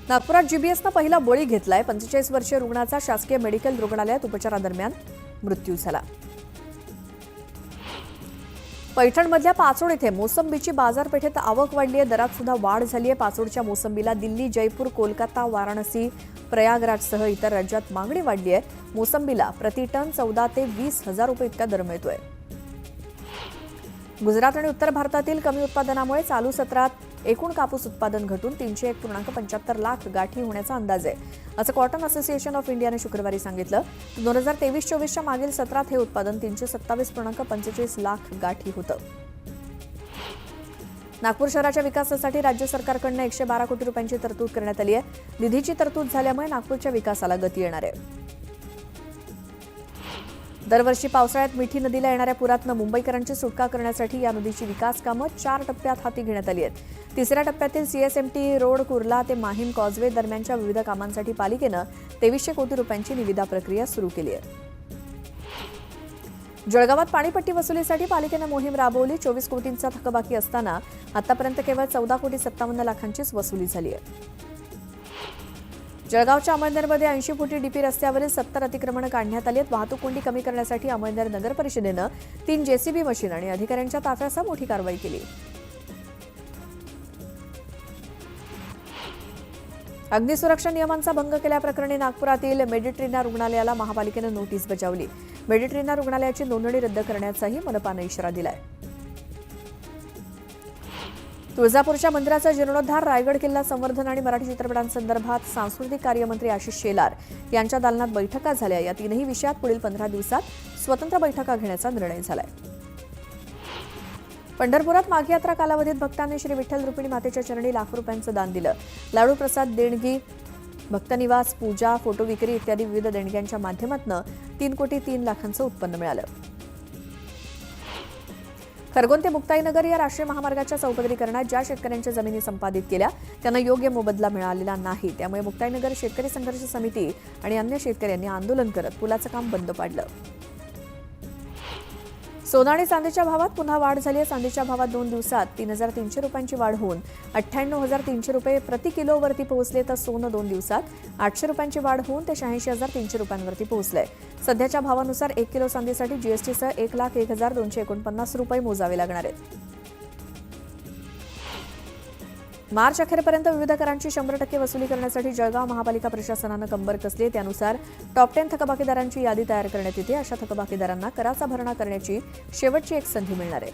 नागपुरात जीबीएसनं पहिला बळी घेतलाय. 45 वर्षीय रुग्णाचा शासकीय मेडिकल रुग्णालयात उपचारादरम्यान मृत्यू झाला. पैठणमधल्या पाचोड येथे मोसंबीची बाजारपेठेत आवक वाढली आहे. दरात सुद्धा वाढ झाली आहे. पाचोडच्या मोसंबीला दिल्ली, जयपूर, कोलकाता, वाराणसी, प्रयागराजसह इतर राज्यात मागणी वाढली आहे. मोसंबीला प्रति टन 14 ते 20 हजार रुपये इतका दर मिळतोय. गुजरात आणि उत्तर भारतातील कमी उत्पादनामुळे चालू सत्रात एकूण कापूस उत्पादन घटून 301.75 लाख गाठी होण्याचा अंदाज आहे, असं कॉटन असोसिएशन ऑफ इंडियाने शुक्रवारी सांगितलं. 2023-24च्या मागील सत्रात हे उत्पादन 327.45 लाख गाठी होतं. नागपूर शहराच्या विकासासाठी राज्य सरकारकडून 112 कोटी रुपयांची तरतूद करण्यात आली आहे. निधीची तरतूद झाल्यामुळे नागपूरच्या विकासाला गती येणार आहे. दरवर्षी पावसाळ्यात मिठी नदीला येणाऱ्या पुरातनं मुंबईकरांची सुटका करण्यासाठी या नदीची विकास कामं 4 टप्प्यात हाती घेण्यात आली आहेत. तिसऱ्या टप्प्यातील सीएसएमटी रोड, कुर्ला ते माहीम कॉजवे दरम्यानच्या विविध कामांसाठी पालिकेनं 2300 कोटी रुपयांची निविदा प्रक्रिया सुरू केली आहे. जळगावात पाणीपट्टी वसुलीसाठी पालिकेनं मोहीम राबवली. 24 कोटींचा थकबाकी असताना आतापर्यंत केवळ 14,57 लाखांचीच वसुली झाली आहे. जळगावच्या अमळनेरमध्ये 80 फुटी डीपी रस्त्यावरील 70 अतिक्रमणं काढण्यात आली आहेत. वाहतूक कोंडी कमी करण्यासाठी अमळनेर नगर परिषदेनं 3 जेसीबी मशीन आणि अधिकाऱ्यांच्या ताफ्यासह मोठी कारवाई केली. अग्निसुरक्षा नियमांचा भंग केल्याप्रकरणी नागपुरातील मेडिट्रीना रुग्णालयाला महापालिकेनं नोटीस बजावली. मेडिट्रीना रुग्णालयाची नोंदणी रद्द करण्याचाही मनपानं इशारा दिलाय. तुळजापूरच्या मंदिराचा जीर्णोद्धार, रायगड किल्ला संवर्धन आणि मराठी चित्रपटांसंदर्भात सांस्कृतिक कार्यमंत्री आशिष शेलार यांच्या दालनात बैठका झाल्या. या तीनही विषयात पुढील 15 दिवसात स्वतंत्र बैठका घेण्याचा निर्णय झालाय. पंढरपुरात माघी यात्रा कालावधीत भक्तांनी श्री विठ्ठल रुक्मिणी मातेच्या चरणी लाखो रुपयांचं दान दिलं. लाडू प्रसाद देणगी, भक्तनिवास, पूजा, फोटो विक्री इत्यादी विविध देणग्यांच्या माध्यमातून 3,03 लाखांचं उत्पन्न मिळालं. खरगोन ते मुक्ताईनगर या राष्ट्रीय महामार्गाच्या चौपदरीकरणात ज्या शेतकऱ्यांच्या जमिनी संपादित केल्या त्यांना योग्य मोबदला मिळालेला नाही. त्यामुळे मुक्ताईनगर शेतकरी संघर्ष समिती आणि अन्य शेतकऱ्यांनी आंदोलन करत पुलाचं काम बंद पाडलं. सोनं आणि चांदीच्या भावात पुन्हा वाढ झाली आहे. चांदीच्या भावात 2 दिवसात 3,300 रुपयांची वाढ होऊन 98,300 रुपये प्रति किलोवरती पोहोचले, तर सोनं 2 दिवसात 800 रुपयांची वाढ होऊन ते 86,300 रुपयांवरती पोहोचलंय. सध्याच्या भावानुसार 1 किलो चांदीसाठी जीएसटीसह 1,01,249 रुपये मोजावे लागणार आहेत. मार्च अखेरपर्यंत विविध करांची 100% वसुली करण्यासाठी जळगाव महापालिका प्रशासनानं कंबर कसली. त्यानुसार टॉप 10 थकबाकीदारांची यादी तयार करण्यात येते. अशा थकबाकीदारांना कराचा भरणा करण्याची शेवटची एक संधी मिळणार आहे.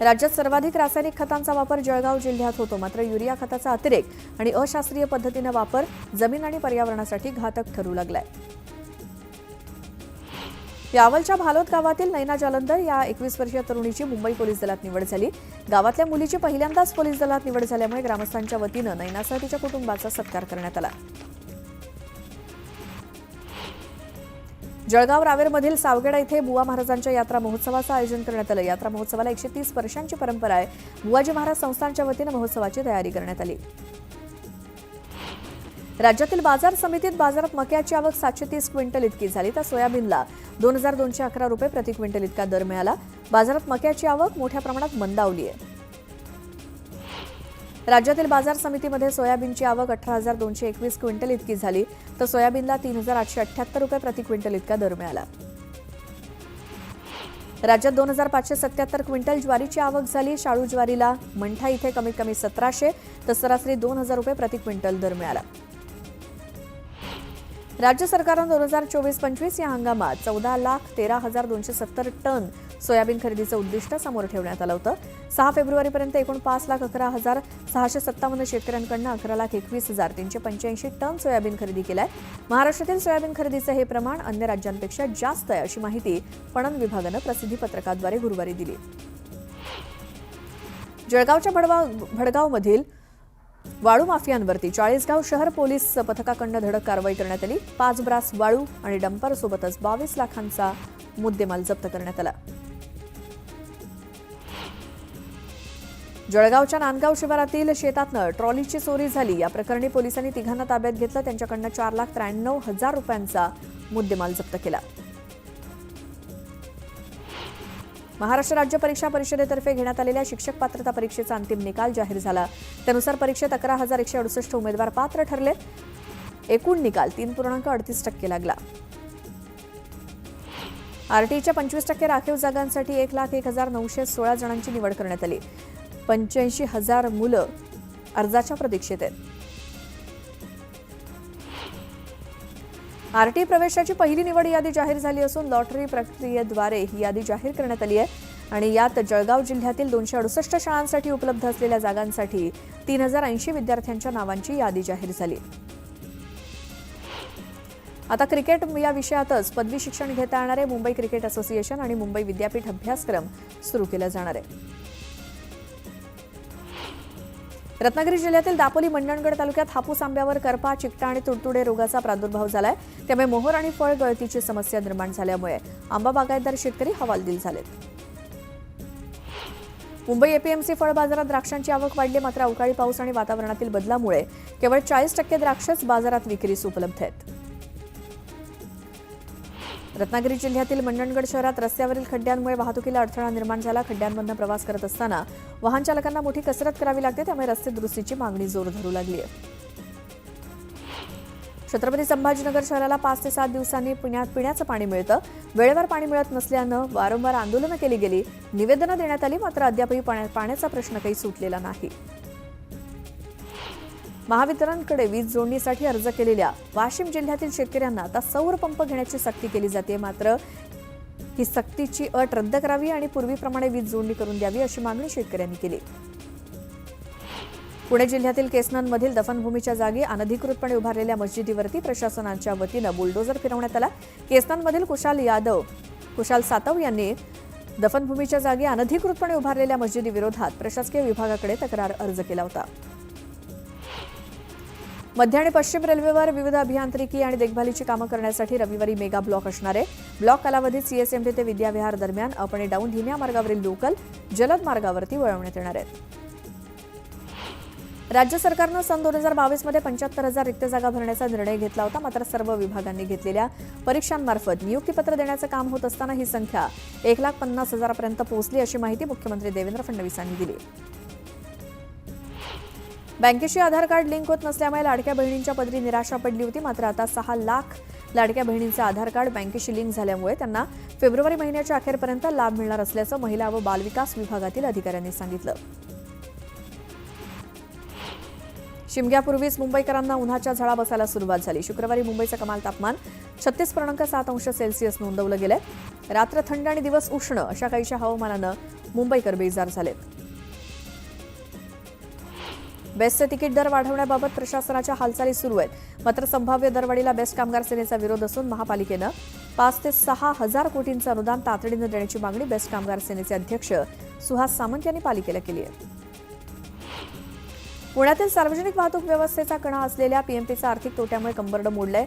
राज्यात सर्वाधिक रासायनिक खतांचा वापर जळगाव जिल्ह्यात होतो. मात्र युरिया खताचा अतिरेक आणि अशास्त्रीय पद्धतीनं वापर जमीन आणि पर्यावरणासाठी घातक ठरू लागलाय. यावलच्या भालोद गावातील नैना जालंधर या 21 वर्षीय तरुणीची मुंबई पोलीस दलात निवड झाली. गावातल्या मुलीची पहिल्यांदाच पोलीस दलात निवड झाल्यामुळे ग्रामस्थांच्या वतीनं नैनासह तिच्या कुटुंबाचा सत्कार करण्यात आला. जळगाव रावेरमधील सावगेडा इथे बुवा महाराजांच्या यात्रा महोत्सवाचं आयोजन करण्यात आलं. यात्रा महोत्सवाला 130 वर्षांची परंपरा आहे. बुवाजी महाराज संस्थानच्या वतीनं महोत्सवाची तयारी करण्यात आली. राज्यातील बाजार समितीत बाजारात मक्याची आवक 730 क्विंटल इतकी झाली, तर सोयाबीनला 2,211 रुपये प्रति क्विंटल इतका दर मिळाला. बाजारात मक्याची आवक मोठ्या प्रमाणात मंदावली आहे. राज्यातील बाजार समितीमध्ये सोयाबीनची आवक 18,221 क्विंटल इतकी झाली, तर सोयाबीनला 3,878 रुपये प्रति क्विंटल इतका दर मिळाला. राज्यात 2,577 क्विंटल ज्वारीची आवक झाली. शाळू ज्वारीला मंठा इथे कमीत कमी 1,700 तर सरासरी 2,000 रुपये प्रति क्विंटल दर मिळाला. राज्य सरकारनं 2024-25 या हंगामात 14,13,270 टन सोयाबीन खरेदीचं उद्दिष्ट समोर ठेवण्यात आलं होतं. 6 फेब्रुवारीपर्यंत एकूण 5,11,657 शेतकऱ्यांकडून 11,21,385 टन सोयाबीन खरेदी केलाय. महाराष्ट्रातील सोयाबीन खरेदीचं हे प्रमाण अन्य राज्यांपेक्षा जास्त आहे, अशी माहिती पणन विभागानं प्रसिद्धी पत्रकाद्वारे गुरुवारी दिली. जळगावच्या भडगावमधील वाळू माफियांवरती चाळीसगाव शहर पोलीस पथकाकडून धडक कारवाई करण्यात आली. 5 ब्रास वाळू आणि डंपर सोबतच 22 लाखांचा मुद्देमाल जप्त करण्यात आला. जळगावच्या नांदगाव शिवारातील शेतातनं ट्रॉलीची चोरी झाली. या प्रकरणी पोलिसांनी तिघांना ताब्यात घेतलं. त्यांच्याकडून 4,93,000 रुपयांचा मुद्देमाल जप्त केला. महाराष्ट्र राज्य परीक्षा परिषदेतर्फे घेण्यात आलेल्या शिक्षक पात्रता परीक्षेचा अंतिम निकाल जाहीर झाला. त्यानुसार परीक्षेत 11,168 उमेदवार पात्र ठरले. एकूण निकाल 3.38% लागला. आरटीईच्या 25% राखीव जागांसाठी 1,01,916 जणांची निवड करण्यात आली. 85,000 मुलं अर्जाच्या प्रतीक्षेत आहेत. आरटीई प्रवेशाची पहिली निवड यादी जाहीर झाली असून लॉटरी प्रक्रियेद्वारे ही यादी जाहीर करण्यात आली आहे आणि यात जळगाव जिल्ह्यातील 268 शाळांसाठी उपलब्ध असलेल्या जागांसाठी 3,080 विद्यार्थ्यांच्या नावांची यादी जाहीर झाली. आता क्रिकेट या विषयातच पदवी शिक्षण घेता येणारे मुंबई क्रिकेट असोसिएशन आणि मुंबई विद्यापीठ अभ्यासक्रम सुरू केला जाणार आहे. रत्नागिरी जिल्ह्यातील दापोली मंडणगड तालुक्यात हापूस आंब्यावर करपा, चिकटा आणि तुडतुडे रोगाचा प्रादुर्भाव झालाय. त्यामुळे मोहर आणि फळ गळतीची समस्या निर्माण झाल्यामुळे आंबा बागायतदार शेतकरी हवालदिल झालेत. मुंबई एपीएमसी फळ बाजारात द्राक्षांची आवक वाढली. मात्र अवकाळी पाऊस आणि वातावरणातील बदलामुळे केवळ 40% द्राक्षच बाजारात विक्रीस उपलब्ध आहेत. रत्नागिरी जिल्ह्यातील मंडणगड शहरात रस्त्यावरील खड्ड्यांमुळे वाहतुकीला अडथळा निर्माण झाला. खड्ड्यांमधून प्रवास करत असताना वाहन चालकांना मोठी कसरत करावी लागते. त्यामुळे रस्ते दुरुस्तीची मागणी जोर धरू लागली आहे. छत्रपती संभाजीनगर शहराला 5 ते 7 दिवसांनी पिण्याचं पाणी मिळतं. वेळेवर पाणी मिळत नसल्यानं वारंवार आंदोलनं केली गेली, निवेदनं देण्यात आली. मात्र अद्यापही पाण्याचा प्रश्न काही सुटलेला नाही. महावितरणकडे वीज जोडणीसाठी अर्ज केलेल्या वाशिम जिल्ह्यातील शेतकऱ्यांना आता सौर पंप घेण्याची सक्ती केली जाते. मात्र ही सक्तीची अट रद्द करावी आणि पूर्वीप्रमाणे वीज जोडणी करून द्यावी अशी मागणी शेतकऱ्यांनी केली. पुणे जिल्ह्यातील केसननमधील दफनभूमीच्या जागी अनधिकृतपणे उभारलेल्या मस्जिदीवरती प्रशासनाच्या वतीनं बुलडोझर फिरवण्यात आला. केसननमधील कुशाल सातव यांनी दफनभूमीच्या जागी अनधिकृतपणे उभारलेल्या मस्जिदीविरोधात प्रशासकीय विभागाकडे तक्रार अर्ज केला होता. मध्य आणि पश्चिम रेल्वेवर विविध अभियांत्रिकी आणि देखभालीची कामं करण्यासाठी रविवारी मेगा ब्लॉक असणार आहे. ब्लॉक कालावधीत सीएसएमटी ते विद्याविहार दरम्यान अप आणि डाऊन धीम्या मार्गावरील लोकल जलद मार्गावरती वळवण्यात येणार आहेत. राज्य सरकारनं सन 2022 मध्ये 75,000 रिक्त जागा भरण्याचा निर्णय घेतला होता. मात्र सर्व विभागांनी घेतलेल्या परीक्षांमार्फत नियुक्तीपत्र देण्याचं काम होत असताना ही संख्या 1,50,000 पर्यंत पोहोचली अशी माहिती मुख्यमंत्री देवेंद्र फडणवीस यांनी दिली. बँकेशी आधार कार्ड लिंक होत नसल्यामुळे लाडक्या बहिणींच्या पदरी निराशा पडली होती. मात्र आता 6 लाख लाडक्या बहिणींचे आधार कार्ड बँकेशी लिंक झाल्यामुळे त्यांना फेब्रुवारी महिन्याच्या अखेरपर्यंत लाभ मिळणार असल्याचं महिला व बालविकास विभागातील अधिकाऱ्यांनी सांगितलं. शिमग्यापूर्वीच मुंबईकरांना उन्हाच्या झळा बसायला सुरुवात झाली. शुक्रवारी मुंबईचं कमाल तापमान 36.7 अंश सेल्सिअस नोंदवलं गेलंय. रात्र थंड आणि दिवस उष्ण अशा काहीशा हवामानानं मुंबईकर बेजार झालेत. बेस्टचे तिकीट दर वाढवण्याबाबत प्रशासनाच्या हालचाली सुरू आहेत. मात्र संभाव्य दरवाढीला बेस्ट कामगार सेनेचा विरोध असून महापालिकेनं 5 ते 6 हजार कोटींचं अनुदान तातडीनं देण्याची मागणी बेस्ट कामगार सेनेचे अध्यक्ष सुहास सामंत यांनी पालिकेला केली आहे. पुण्यातील सार्वजनिक वाहतूक व्यवस्थेचा कणा असलेल्या पीएमपीचा आर्थिक तोट्यामुळे कंबरडं मोडलंय.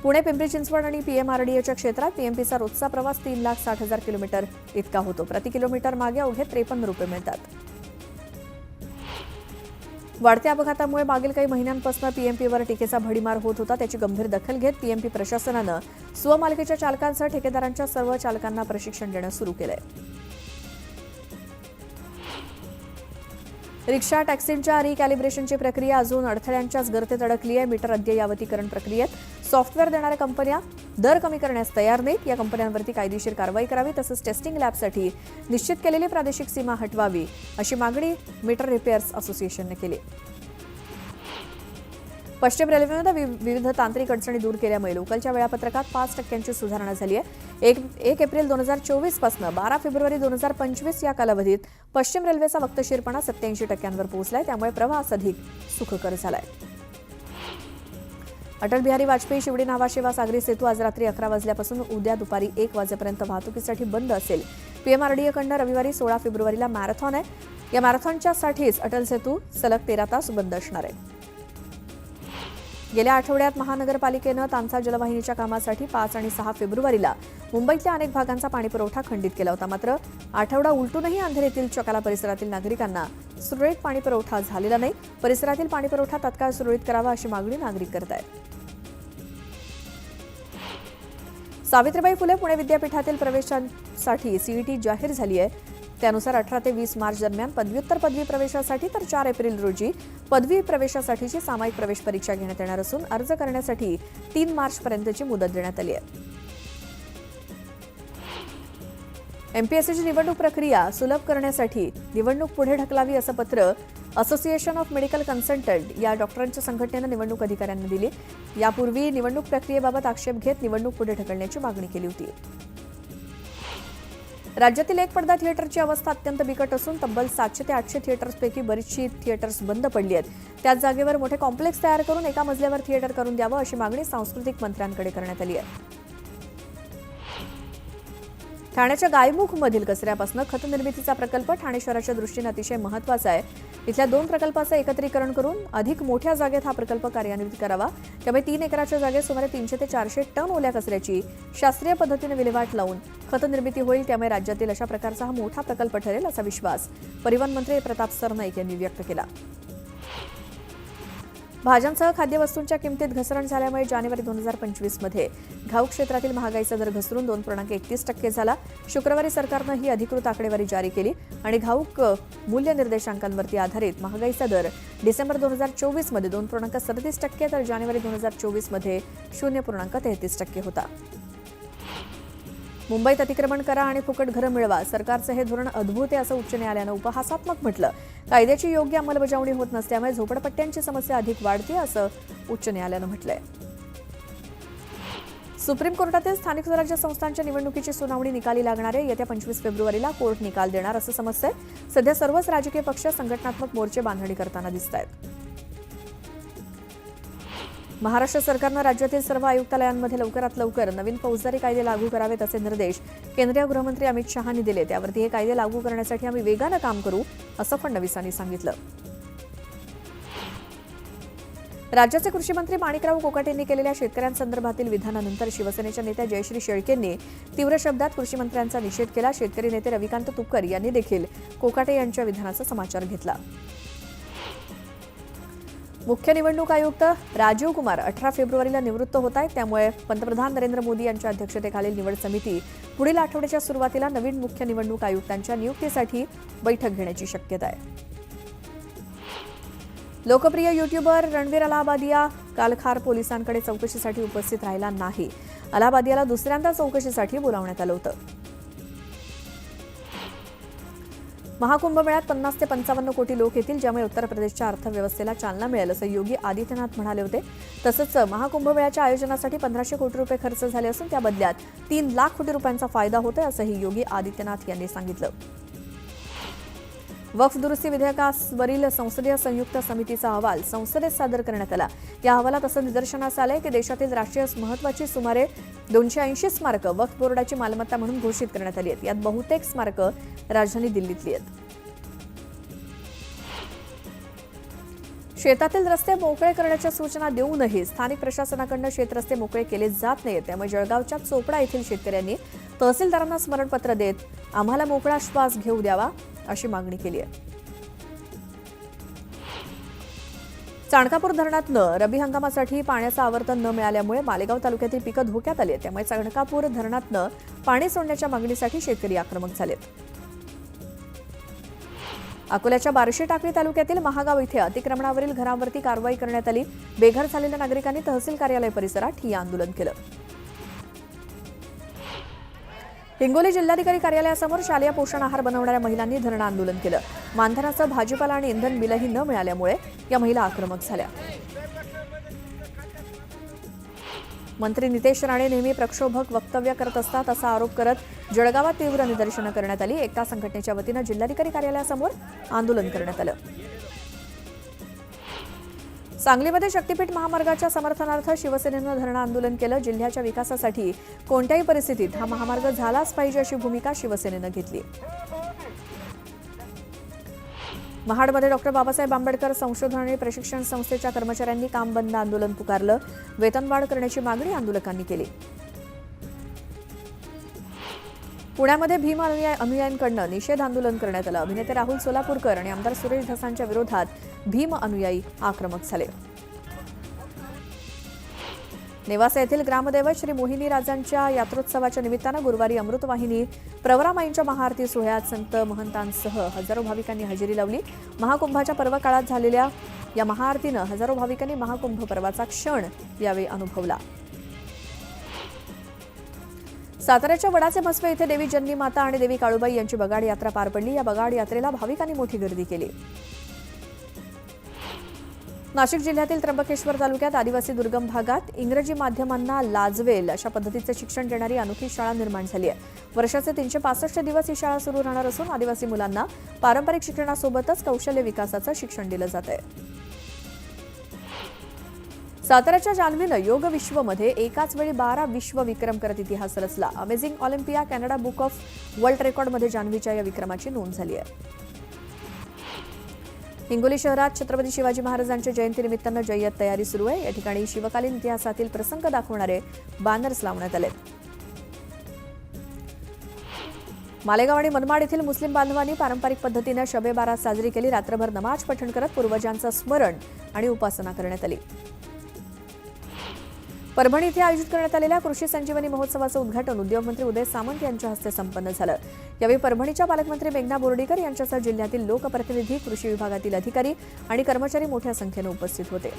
पुणे, पिंपरी चिंचवड आणि पीएमआरडीएच्या क्षेत्रात पीएमपीचा रोजचा प्रवास 3,60,000 किलोमीटर इतका होतो. प्रति किलोमीटर मागे अवघे 53 रुपये मिळतात. वाढत्या अपघातामुळे मागील काही महिन्यांपासून पीएमपीवर टीकेचा भडीमार होत होता. त्याची गंभीर दखल घेत पीएमपी प्रशासनानं स्वमालकीच्या चालकांसह ठेकेदारांच्या सर्व चालकांना प्रशिक्षण देणं सुरू केलंय. रिक्षा टॅक्सींच्या रिकॅलिब्रेशनची प्रक्रिया अजून अडथळ्यांच्याच गर्तेत अडकली आहे. मीटर अद्ययावतीकरण प्रक्रियेत सॉफ्टवेअर देणाऱ्या कंपन्या दर कमी करण्यास तयार नाहीत. या कंपन्यांवरती कायदेशीर कारवाई करावी तसंच टेस्टिंग लॅबसाठी निश्चित केलेली प्रादेशिक सीमा हटवावी अशी मागणी मीटर रिपेअर्स असोसिएशनने केली. पश्चिम रेल्वेमध्ये विविध तांत्रिक अडचणी दूर केल्यामुळे लोकलच्या वेळापत्रकात 5% सुधारणा झाली आहे. 1 एप्रिल 2024 पासून 12 फेब्रुवारी 2025 या कालावधीत पश्चिम रेल्वेचा वक्तशीरपणा 87% पोहोचलाय. त्यामुळे प्रवास अधिक सुखकर झालाय. अटल बिहारी वाजपेयी शिवडी नावाशेवा सागरी सेतू आज रात्री 11 वाजल्यापासून उद्या दुपारी 1 वाजेपर्यंत वाहतुकीसाठी बंद असेल. पीएमआरडीएकडनं रविवारी 16 फेब्रुवारीला मॅरेथॉन आहे. या मॅरेथॉनच्यासाठीच अटल सेतू सलग 13 तास बंद असणार आहे. गेल्या आठवड्यात महानगरपालिकेनं तांसा जलवाहिनीच्या कामासाठी 5 आणि 6 फेब्रुवारीला मुंबईतल्या अनेक भागांचा पाणीपुरवठा खंडित केला होता. मात्र आठवडा उलटूनही अंधेरीतील चकाला परिसरातील नागरिकांना सुरळीत पाणीपुरवठा झालेला नाही. परिसरातील पाणीपुरवठा तत्काळ सुरळीत करावा अशी मागणी नागरिक करत आहेत. सावित्रीबाई फुले पुणे विद्यापीठातील प्रवेशासाठी सीईटी जाहीर झाली आहे. त्यानुसार 18 ते 20 मार्च दरम्यान पदव्युत्तर पदवी प्रवेशासाठी तर 4 एप्रिल रोजी पदवी प्रवेशासाठीची सामायिक प्रवेश परीक्षा घेण्यात येणार असून अर्ज करण्यासाठी 3 मार्चपर्यंतची मुदत देण्यात आली आहे. एमपीएससीची निवडणूक प्रक्रिया सुलभ करण्यासाठी निवडणूक पुढे ढकलावी असं पत्र असोसिएशन ऑफ मेडिकल कन्सल्टंट या डॉक्टरांच्या संघटनेनं निवडणूक अधिकाऱ्यांना दिली. यापूर्वी निवडणूक प्रक्रियेबाबत आक्षेप घेत निवडणूक पुढे ढकलण्याची मागणी केली होती. राज्यातील एक पडदा थिएटरची अवस्था अत्यंत बिकट असून तब्बल 700 ते 800 थिएटर्सपैकी बरीचशी थिएटर्स बंद पडली आहेत. त्याच जागेवर मोठे कॉम्प्लेक्स तयार करून एका मजल्यावर थिएटर करून द्यावं अशी मागणी सांस्कृतिक मंत्र्यांकडे करण्यात आली आहे. ठाण्याच्या गायमुखमधील कचऱ्यापासून खत निर्मितीचा प्रकल्प ठाणे शहराच्या दृष्टीने अतिशय महत्त्वाचा आहे. इथल्या 2 प्रकल्पाचं एकत्रीकरण करून अधिक मोठ्या जागेत हा प्रकल्प कार्यान्वित करावा. त्यामुळे 3 एकराच्या जागेत सुमारे 300 ते 400 टन ओल्या कचऱ्याची शास्त्रीय पद्धतीने विल्हेवाट लावून खत निर्मिती होईल. त्यामुळे राज्यातील अशा प्रकारचा हा मोठा प्रकल्प ठरेल असा विश्वास परिवहन मंत्री प्रताप सरनाईक यांनी व्यक्त केला. भाज्यांसह खाद्यवस्तूंच्या किमतीत घसरण झाल्यामुळे जानेवारी 2025मध्ये घाऊक क्षेत्रातील महागाईचा दर घसरून 2.31% झाला. शुक्रवारी सरकारनं ही अधिकृत आकडेवारी जारी केली आणि घाऊक मूल्य निर्देशांकांवरती आधारित महागाईचा दर डिसेंबर 2024मध्ये 2.37% तर जानेवारी 2024मध्ये 0.33% होता. मुंबईत अतिक्रमण करा आणि फुकट घरं मिळवा, सरकारचं हे धोरण अद्भुत आहे असं उच्च न्यायालयानं उपहासात्मक म्हटलं. कायद्याची योग्य अंमलबजावणी होत नसल्यामुळे झोपडपट्ट्यांची समस्या अधिक वाढते असं उच्च न्यायालयानं म्हटलंय. सुप्रीम कोर्टातील स्थानिक स्वराज्य संस्थांच्या निवडणुकीची सुनावणी निकाली लागणार आहे. येत्या 25 फेब्रुवारीला कोर्ट निकाल देणार असं समजतंय. सध्या सर्वच राजकीय पक्ष संघटनात्मक मोर्चे बांधणी करताना दिसत आहेत. महाराष्ट्र सरकारनं राज्यातील सर्व आयुक्तालयांमध्ये लवकरात लवकर नवीन फौजदारी कायदे लागू करावेत असे निर्देश केंद्रीय गृहमंत्री अमित शहांनी दिले. त्यावरती हे कायदे लागू करण्यासाठी आम्ही वेगानं काम करू असं फडणवीसांनी सांगितलं. राज्याचे कृषी मंत्री माणिकराव कोकाटे यांनी केलेल्या शेतकऱ्यांसंदर्भातील विधानानंतर शिवसेनेच्या नेत्या जयश्री शेळकेंनी तीव्र शब्दात कृषी मंत्र्यांचा निषेध केला. शेतकरी नेते रविकांत तुपकर यांनी देखील कोकाटे यांच्या विधानाचा समाचार घेतला. मुख्य निवडणूक आयुक्त राजीव कुमार 18 फेब्रुवारीला निवृत्त होत आहेत. त्यामुळे पंतप्रधान नरेंद्र मोदी यांच्या अध्यक्षतेखालील निवड समिती पुढील आठवड्याच्या सुरुवातीला नवीन मुख्य निवडणूक आयुक्तांच्या नियुक्तीसाठी बैठक घेण्याची शक्यता आहे. लोकप्रिय युट्यूबर रणवीर अलाहाबादिया काल खार पोलिसांकडे चौकशीसाठी उपस्थित राहिला नाही. अलाहाबादियाला दुसऱ्यांदा चौकशीसाठी बोलावण्यात आलं होतं. महाकुंभमेळ्यात 50 ते 55 कोटी लोक येतील, ज्यामुळे उत्तर प्रदेशच्या अर्थव्यवस्थेला चालना मिळेल असं योगी आदित्यनाथ म्हणाले होते. तसंच महाकुंभमेळ्याच्या आयोजनासाठी 1500 कोटी रुपये खर्च झाले असून त्या बदल्यात 3 लाख कोटी रुपयांचा फायदा होतोय असंही योगी आदित्यनाथ यांनी सांगितलं. वक्फ दुरुस्ती विधेयकावरील संसदीय संयुक्त समितीचा अहवाल संसदेत सादर करण्यात आला. या अहवालात असं निदर्शनास आलंय की देशातील राष्ट्रीय महत्त्वाची सुमारे 280 स्मारकं वक्फ बोर्डाची मालमत्ता म्हणून घोषित करण्यात आली आहेत. यात बहुतेक स्मारकं राजधानी दिल्लीतली आहेत. शेतातील रस्ते मोकळे करण्याच्या सूचना देऊनही स्थानिक प्रशासनाकडून शेतरस्ते मोकळे केले जात नाहीत. त्यामुळे जळगावच्या चोपडा येथील शेतकऱ्यांनी तहसीलदारांना स्मरणपत्र देत आम्हाला मोकळा श्वास घेऊ द्यावा अशी मागणी केली आहे. चाणकापूर धरणातनं रबी हंगामासाठी पाण्याचं आवर्तन न मिळाल्यामुळे मालेगाव तालुक्यातील पिकं धोक्यात आली. त्यामुळे चाणकापूर धरणातनं पाणी सोडण्याच्या मागणीसाठी शेतकरी आक्रमक झालेत. अकोल्याच्या बार्शी टाकळी तालुक्यातील महागाव इथे अतिक्रमणावरील घरांवरती कारवाई करण्यात आली. बेघर झालेल्या नागरिकांनी तहसील कार्यालय परिसरात ठिय्या आंदोलन केलं. हिंगोली जिल्हाधिकारी कार्यालयासमोर शालेय पोषण आहार बनवणाऱ्या महिलांनी धरणं आंदोलन केलं. मानधनाचं भाजीपाला आणि इंधन बिलही न मिळाल्यामुळे या महिला आक्रमक झाल्या. मंत्री नितेश राणे नेहमी प्रक्षोभक वक्तव्य करत असतात असा आरोप करत जळगावात तीव्र निदर्शनं करण्यात आली. एकता संघटनेच्या वतीनं जिल्हाधिकारी कार्यालयासमोर आंदोलन करण्यात आलं. सांगलीमध्ये शक्तीपीठ महामार्गाच्या समर्थनार्थ शिवसेनेनं धरणं आंदोलन केलं. जिल्ह्याच्या विकासासाठी कोणत्याही परिस्थितीत हा महामार्ग झालाच पाहिजे अशी भूमिका शिवसेनेनं घेतली. महाडमध्ये डॉक्टर बाबासाहेब आंबेडकर संशोधन आणि प्रशिक्षण संस्थेच्या कर्मचाऱ्यांनी काम बंद आंदोलन पुकारलं. वेतनवाढ करण्याची मागणी आंदोलकांनी केली. पुण्यामध्ये भीम अनुयायांकडून निषेध आंदोलन करण्यात आलं. अभिनेते राहुल सोलापूरकर आणि आमदार सुरेश धसांच्या विरोधात भीम अनुयायी आक्रमक झाले. नेवासा येथील ग्रामदैवत श्री मोहिनी राजांच्या यात्रोत्सवाच्या निमित्तानं गुरुवारी अमृतवाहिनी प्रवरामाईंच्या महाआरती सोहळ्यात संत महंतांसह हजारो भाविकांनी हजेरी लावली. महाकुंभाच्या पर्व काळात झालेल्या या महाआरतीनं हजारो भाविकांनी महाकुंभ पर्वाचा क्षण यावेळी अनुभवला. साताऱ्याच्या वडाचे म्हसवे येथे देवी जन्नी माता आणि देवी काळूबाई यांची बगाड यात्रा पार पडली. या बगाड यात्रेला भाविकांनी मोठी गर्दी केली. नाशिक जिल्ह्यातील त्र्यंबकेश्वर तालुक्यात आदिवासी दुर्गम भागात इंग्रजी माध्यमांना लाजवेल अशा पद्धतीचे शिक्षण देणारी अनोखी शाळा निर्माण झाली आहे. वर्षाचे 365 दिवस ही शाळा सुरू राहणार असून आदिवासी मुलांना पारंपरिक शिक्षणासोबतच कौशल्य विकासाचं शिक्षण दिलं जात आहे. साताऱ्याच्या जान्हवीनं योग विश्वमध्ये एकाच वेळी 12 विश्व विक्रम करत इतिहास रचला. Amazing Olympia Canada book of world रेकॉर्डमध्ये जान्हवीच्या या विक्रमाची नोंद झाली आहे. हिंगोली शहरात छत्रपती शिवाजी महाराजांच्या जयंतीनिमित्तानं जय्यत तयारी सुरू आहे. या ठिकाणी शिवकालीन इतिहासातील प्रसंग दाखवणारे बॅनर्स लावण्यात आले. मालेगाव आणि मनमाड येथील मुस्लिम बांधवांनी पारंपरिक पद्धतीनं शबे बारात साजरी केली. रात्रभर नमाज पठण करत पूर्वजांचं स्मरण आणि उपासना करण्यात आली. परभणी येथे आयोजित करण्यात आलेल्या कृषी संजीवनी महोत्सवाचं उद्घाटन उद्योगमंत्री उदय सामंत यांच्या हस्ते संपन्न झालं. यावेळी परभणीच्या पालकमंत्री मेघना बोर्डीकर यांच्यासह जिल्ह्यातील लोकप्रतिनिधी, कृषी विभागातील अधिकारी आणि कर्मचारी मोठ्या संख्येने उपस्थित होते.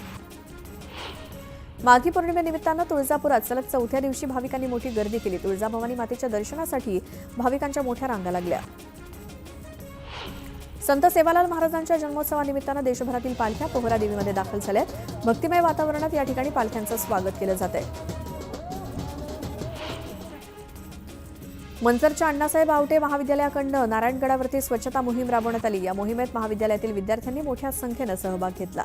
माघी पौर्णिमेनिमित्तानं तुळजापुरात सलग 4थ्या दिवशी भाविकांनी मोठी गर्दी केली. तुळजाभवानी मातेच्या दर्शनासाठी भाविकांच्या मोठ्या रांगा लागल्या. संत सेवालाल महाराजांच्या जन्मोत्सवानिमित्तानं देशभरातील पालख्या पोहरा देवीमध्ये दाखल झाल्या. भक्तिमय वातावरणात या ठिकाणी पालख्यांचं स्वागत केलं जात आहे. मनसरच्या अण्णासाहेब आवटे महाविद्यालयाकडून नारायणगडावरती स्वच्छता मोहीम राबवण्यात आली. या मोहिमेत महाविद्यालयातील विद्यार्थ्यांनी मोठ्या संख्येनं सहभाग घेतला.